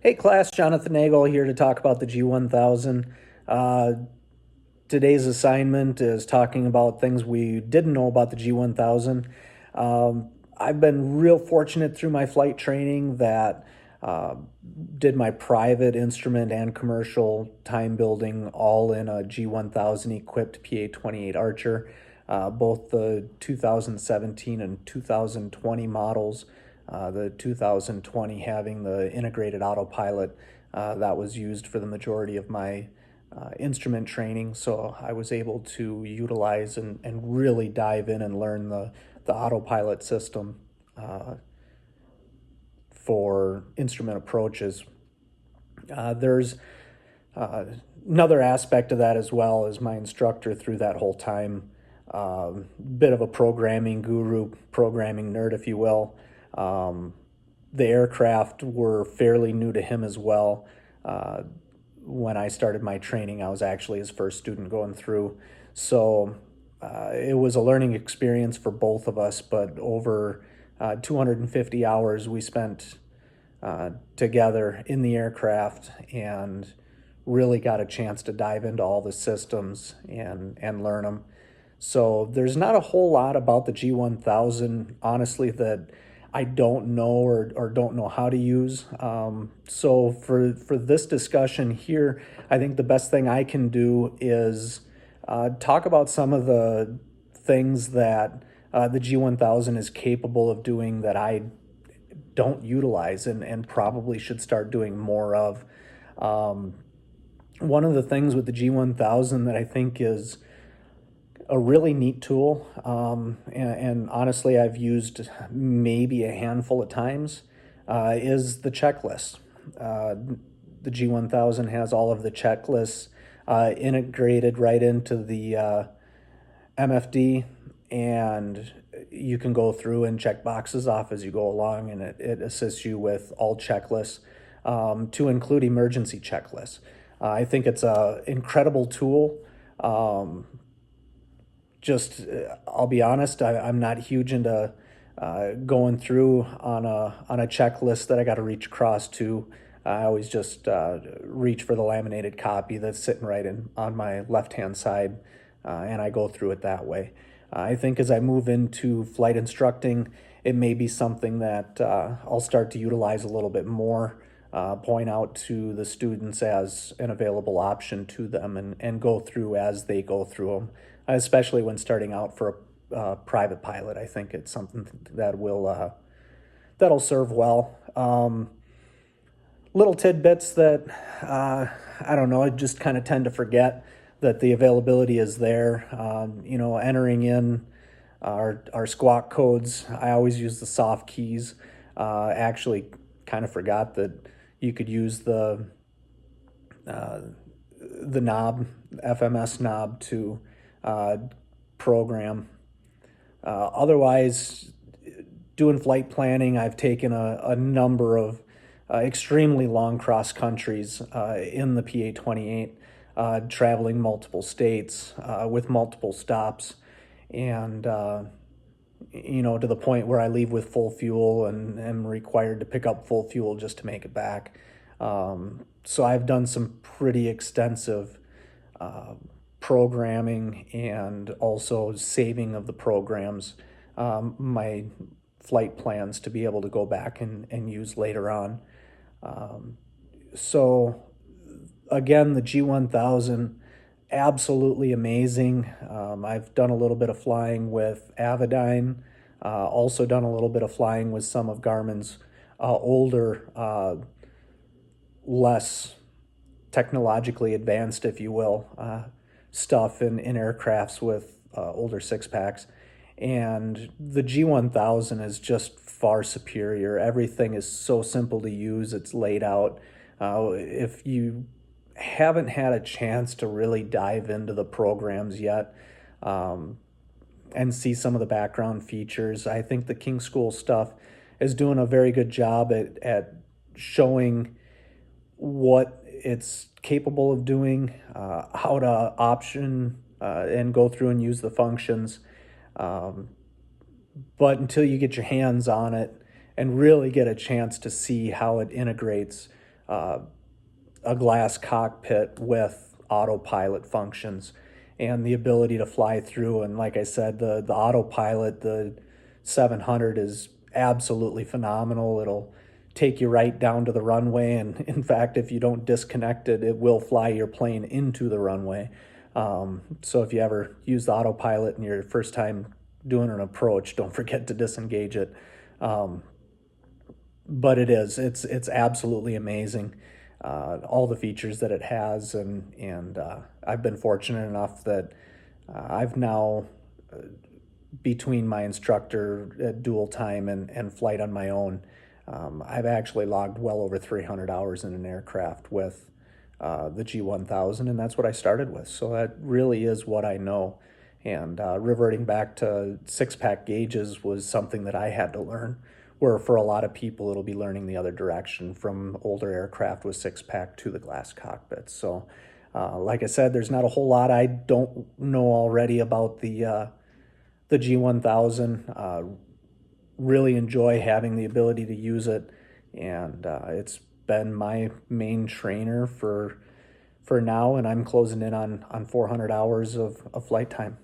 Hey class, Jonathan Nagel here to talk about the G1000. Uh, Today's assignment is talking about things we didn't know about the G1000. I've been real fortunate through my flight training that uh, did my private instrument and commercial time building all in a G1000 equipped PA-28 Archer, both the 2017 and 2020 models. The 2020 having the integrated autopilot that was used for the majority of my instrument training, so I was able to utilize and really dive in and learn the autopilot system for instrument approaches. There's another aspect of that as well as my instructor through that whole time. Bit of a programming guru, programming nerd, if you will. The aircraft were fairly new to him as well. When I started my training, I was actually his first student going through. So it was a learning experience for both of us, but over 250 hours we spent together in the aircraft and really got a chance to dive into all the systems and learn them. So there's not a whole lot about the G1000, honestly, that I don't know or don't know how to use. So for this discussion here, I think the best thing I can do is talk about some of the things that the G1000 is capable of doing that I don't utilize and probably should start doing more of. One of the things with the G1000 that I think is a really neat tool, and honestly I've used maybe a handful of times, is the checklist. The G1000 has all of the checklists integrated right into the MFD, and you can go through and check boxes off as you go along, and it assists you with all checklists, to include emergency checklists. I think it's an incredible tool. I'll be honest, I'm not huge into going through on a checklist that I got to reach across to. I always just reach for the laminated copy that's sitting right on my left-hand side, and I go through it that way. I think as I move into flight instructing, it may be something that I'll start to utilize a little bit more, point out to the students as an available option to them, and go through as they go through them, especially when starting out for a private pilot. I think it's something that that'll serve well. Little tidbits that I don't know, I just kind of tend to forget that the availability is there. Entering in our squawk codes, I always use the soft keys. Actually, kind of forgot that you could use the knob, FMS knob, to program. Otherwise, doing flight planning, I've taken a number of extremely long cross countries in the PA-28, traveling multiple states with multiple stops, and to the point where I leave with full fuel and am required to pick up full fuel just to make it back. So I've done some pretty extensive programming and also saving of the programs, my flight plans to be able to go back and use later on. So again, the G1000, absolutely amazing. I've done a little bit of flying with Avidyne, also done a little bit of flying with some of Garmin's older, less technologically advanced, if you will, stuff in aircrafts with older six packs. And the G1000 is just far superior. Everything is so simple to use. It's laid out. If you haven't had a chance to really dive into the programs yet, and see some of the background features, I think the King School stuff is doing a very good job at showing what it's capable of doing, how to option and go through and use the functions. But until you get your hands on it and really get a chance to see how it integrates a glass cockpit with autopilot functions and the ability to fly through. And like I said, the autopilot, the 700 is absolutely phenomenal. It'll take you right down to the runway. And in fact, if you don't disconnect it, it will fly your plane into the runway. So if you ever use the autopilot and your first time doing an approach, don't forget to disengage it. But it's absolutely amazing. All the features that it has, and I've been fortunate enough that I've now, between my instructor at dual time and flight on my own, I've actually logged well over 300 hours in an aircraft with the G1000, and that's what I started with. So that really is what I know. And reverting back to six-pack gauges was something that I had to learn, where for a lot of people it'll be learning the other direction from older aircraft with six-pack to the glass cockpit. So like I said, there's not a whole lot I don't know already about the G1000. Really enjoy having the ability to use it, and it's been my main trainer for now, and I'm closing in on 400 hours of flight time.